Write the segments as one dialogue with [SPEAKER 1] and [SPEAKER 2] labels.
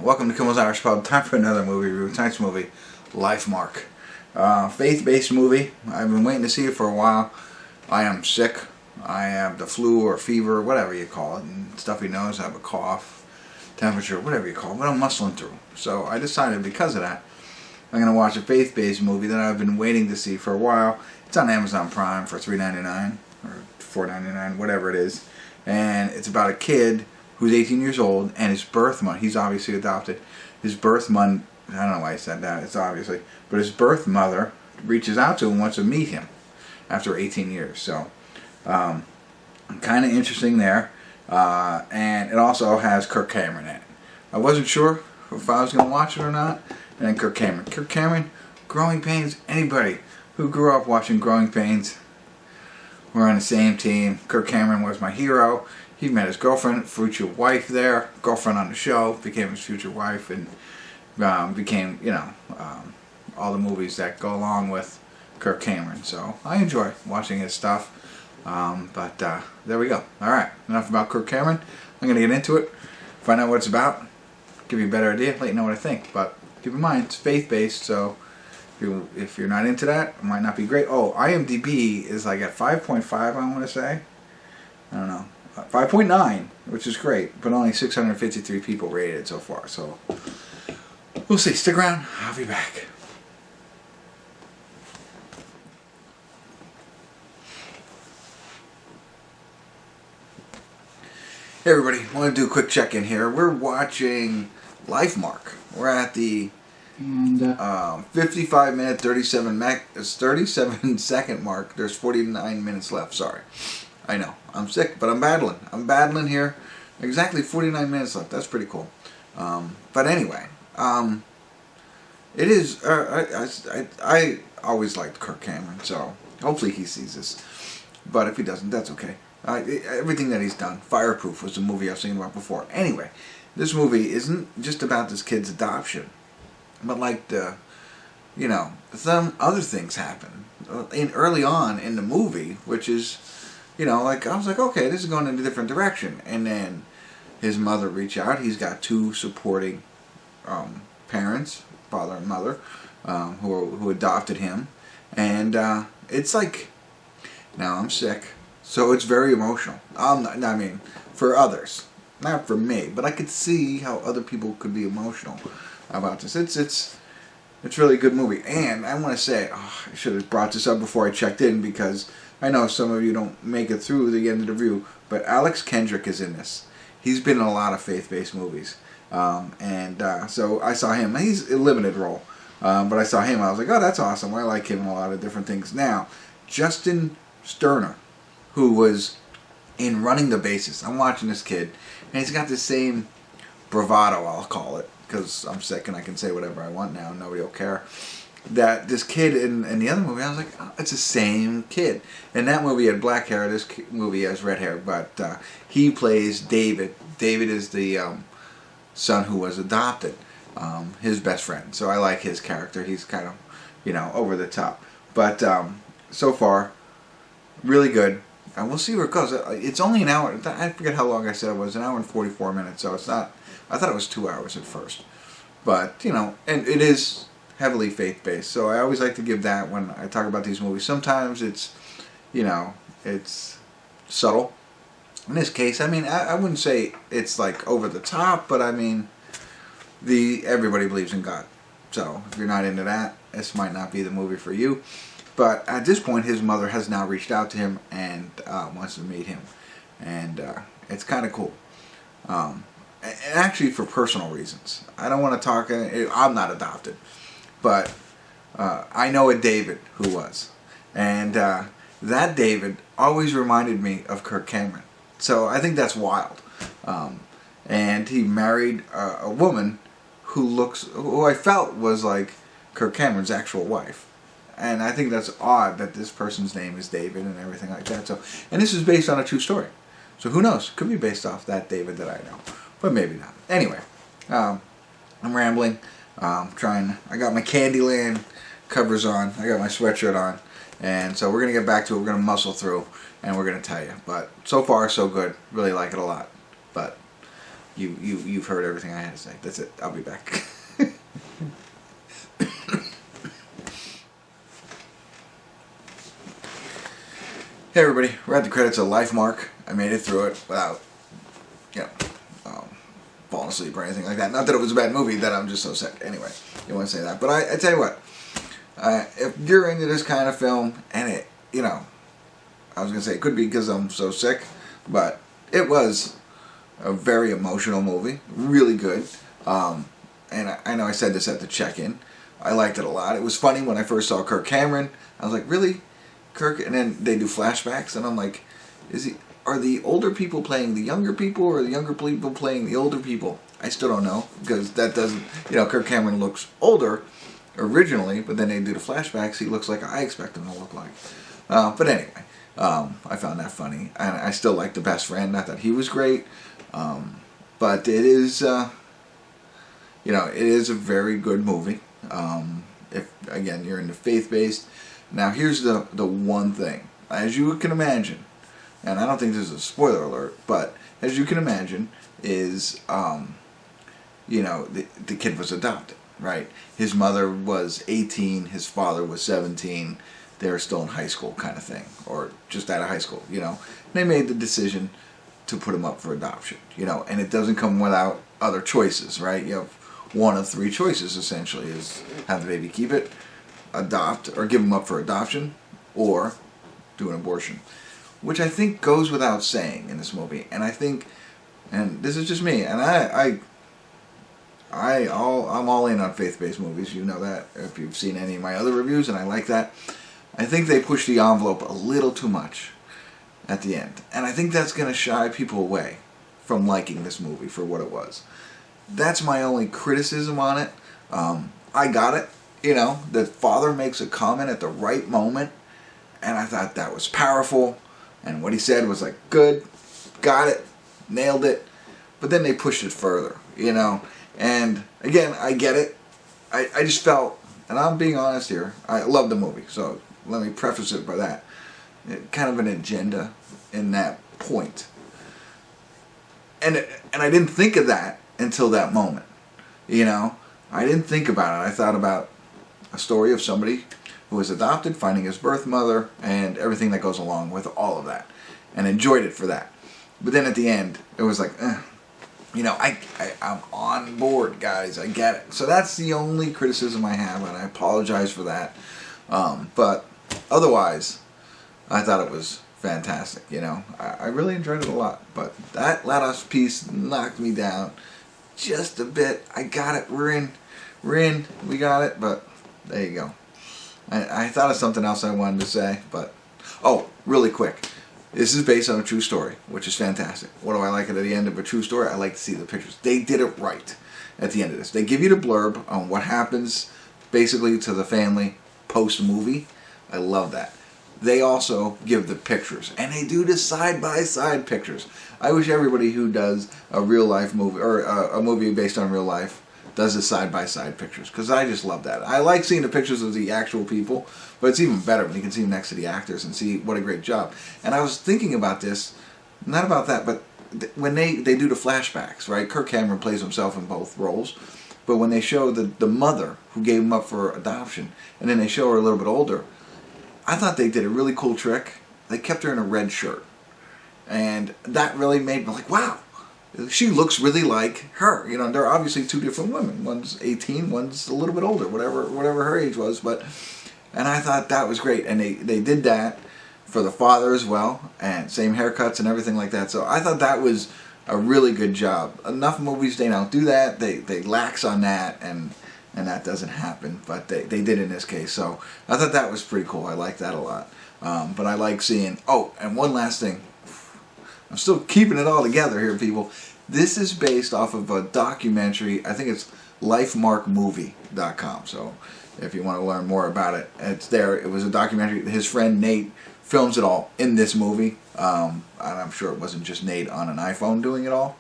[SPEAKER 1] Welcome to Kimmel's Irish Pub. Time for another movie review. Tonight's movie, Lifemark. Faith-based movie. I've been waiting to see it for a while. I am sick. I have the flu or fever, whatever you call it, and stuffy nose. I have a cough, temperature, whatever you call it, but I'm muscling through. So I decided because of that, I'm going to watch a faith-based movie that I've been waiting to see for a while. It's on Amazon Prime for $3.99 or $4.99, whatever it is. And it's about a kid who's 18 years old, and his birth month, he's obviously adopted, his birth month, I don't know why he said that, it's obviously, but his birth mother reaches out to him and wants to meet him after 18 years. So, kind of interesting there. And it also has Kirk Cameron in it. I wasn't sure if I was going to watch it or not. And then Kirk Cameron. Kirk Cameron, Growing Pains, anybody who grew up watching Growing Pains, we're on the same team. Kirk Cameron was my hero. He met his girlfriend, future wife there, girlfriend on the show, became his future wife, and became, all the movies that go along with Kirk Cameron. So I enjoy watching his stuff. But there we go. Alright, enough about Kirk Cameron. I'm going to get into it, find out what it's about, give you a better idea, let you know what I think. But keep in mind, it's faith-based, so if you're not into that, it might not be great. Oh, IMDb is like at 5.5, I want to say. I don't know. 5.9, which is great, but only 653 people rated it so far. So we'll see. Stick around. I'll be back. Hey everybody, I want to do a quick check-in here. We're watching Lifemark. We're at the 55-minute, 37-second mark. There's 49 minutes left. Sorry. I know. I'm sick, but I'm battling. I'm battling here. Exactly 49 minutes left. That's pretty cool. But anyway, it is... I always liked Kirk Cameron, so hopefully he sees this. But if he doesn't, that's okay. Everything that he's done. Fireproof was the movie I was thinking about before. Anyway, this movie isn't just about this kid's adoption, but like some other things happen early on in the movie, which is, like I was like, okay, this is going in a different direction. And then his mother reached out. He's got two supporting parents, father and mother, who adopted him, and it's like, now I'm sick. So it's very emotional. I mean, for others, not for me, but I could see how other people could be emotional about this. It's really a good movie, and I want to say, I should have brought this up before I checked in because I know some of you don't make it through the end of the review, but Kendrick is in this. He's been in a lot of faith-based movies, so I saw him. He's a limited role, but I saw him. I was like, oh, that's awesome. I like him in a lot of different things. Now, Justin Sterner, who was in Running the Bases. I'm watching this kid, and he's got the same bravado, I'll call it, because I'm sick and I can say whatever I want now and nobody will care. That this kid in the other movie, I was like, oh, it's the same kid. In that movie he had black hair, this movie has red hair, but he plays David. David is the son who was adopted, his best friend. So I like his character. He's kind of, over the top. But so far, really good. And we'll see where it goes. It's only an hour. I forget how long I said it was. An hour and 44 minutes. So it's not... I thought it was 2 hours at first. But, and it is heavily faith-based. So I always like to give that when I talk about these movies. Sometimes it's, it's subtle. In this case, I mean, I wouldn't say it's like over the top. But I mean, everybody believes in God. So if you're not into that, this might not be the movie for you. But at this point, his mother has now reached out to him and wants to meet him. And it's kind of cool. And actually for personal reasons. I don't want to talk... I'm not adopted. But I know a David who was. And that David always reminded me of Kirk Cameron. So I think that's wild. And he married a woman who I felt was like Kirk Cameron's actual wife. And I think that's odd that this person's name is David and everything like that. So, and this is based on a true story. So who knows? Could be based off that David that I know. But maybe not. Anyway, I'm rambling. I got my Candyland covers on. I got my sweatshirt on. And so we're going to get back to it. We're going to muscle through. And we're going to tell you. But so far, so good. Really like it a lot. But you've heard everything I had to say. That's it. I'll be back. Hey everybody, we're at the credits of Lifemark. I made it through it without, falling asleep or anything like that. Not that it was a bad movie, that I'm just so sick. Anyway, you want to say that. But I tell you what, if you're into this kind of film, and it, I was going to say it could be because I'm so sick, but it was a very emotional movie. Really good. And I know I said this at the check-in. I liked it a lot. It was funny when I first saw Kirk Cameron. I was like, really? Kirk? And then they do flashbacks, and I'm like, are the older people playing the younger people, or the younger people playing the older people? I still don't know, because that doesn't, Kirk Cameron looks older originally, but then they do the flashbacks, he looks like I expect him to look like. But anyway, I found that funny, and I still like The Best Friend. Not that he was great, but it is, it is a very good movie. If again you're into faith-based. Now here's the one thing, as you can imagine, and I don't think this is a spoiler alert, but as you can imagine, is the kid was adopted, right? His mother was 18, his father was 17. They were still in high school, kind of thing, or just out of high school, They made the decision to put him up for adoption, and it doesn't come without other choices, right? You have one of three choices essentially: is have the baby, keep it, adopt, or give him up for adoption, or do an abortion, which I think goes without saying in this movie. And I think, and this is just me, and I'm all in on faith-based movies. You know that if you've seen any of my other reviews, and I like that. I think they push the envelope a little too much at the end, and I think that's going to shy people away from liking this movie for what it was. That's my only criticism on it. I got it. The father makes a comment at the right moment, and I thought that was powerful, and what he said was like, good, got it, nailed it, but then they pushed it further, and again, I get it. I just felt, and I'm being honest here, I love the movie, so let me preface it by that, kind of an agenda in that point, and I didn't think of that until that moment, I didn't think about it. I thought about a story of somebody who was adopted, finding his birth mother, and everything that goes along with all of that, and enjoyed it for that. But then at the end, it was like, I'm on board, guys. I get it. So that's the only criticism I have, and I apologize for that. But otherwise, I thought it was fantastic. I really enjoyed it a lot. But that last piece knocked me down just a bit. I got it. We're in. We got it. But there you go. I thought of something else I wanted to say, but really quick. This is based on a true story, which is fantastic. What do I like at the end of a true story? I like to see the pictures. They did it right at the end of this. They give you the blurb on what happens basically to the family post-movie. I love that. They also give the pictures, and they do the side-by-side pictures. I wish everybody who does a real-life movie, or a movie based on real life, does the side-by-side pictures, because I just love that. I like seeing the pictures of the actual people, but it's even better when you can see them next to the actors and see what a great job. And I was thinking about this, not about that, but when they do the flashbacks, right? Kirk Cameron plays himself in both roles, but when they show the mother who gave him up for adoption, and then they show her a little bit older, I thought they did a really cool trick. They kept her in a red shirt, and that really made me like, wow. She looks really like her. They're obviously two different women. One's 18, one's a little bit older, whatever her age was. And I thought that was great. And they did that for the father as well, and same haircuts and everything like that. So I thought that was a really good job. Enough movies, they don't do that. They lax on that, and that doesn't happen. But they did in this case. So I thought that was pretty cool. I like that a lot. But I like seeing... and one last thing. I'm still keeping it all together here, people. This is based off of a documentary. I think it's lifemarkmovie.com. So if you want to learn more about it, it's there. It was a documentary. His friend Nate films it all in this movie. And I'm sure it wasn't just Nate on an iPhone doing it all.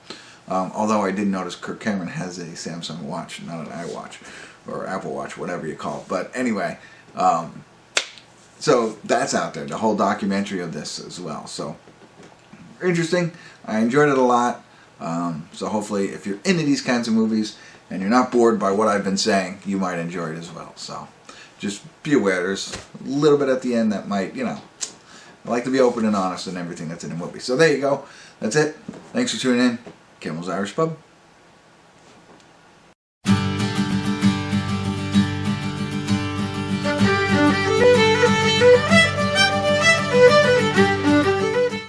[SPEAKER 1] Although I did notice Kirk Cameron has a Samsung watch, not an iWatch or Apple Watch, whatever you call it. But anyway, so that's out there. The whole documentary of this as well. So... interesting. I enjoyed it a lot. So hopefully, if you're into these kinds of movies and you're not bored by what I've been saying, you might enjoy it as well. So just be aware, there's a little bit at the end that might, I like to be open and honest in everything that's in a movie. So there you go. That's it. Thanks for tuning in. Kimmel's Irish Pub.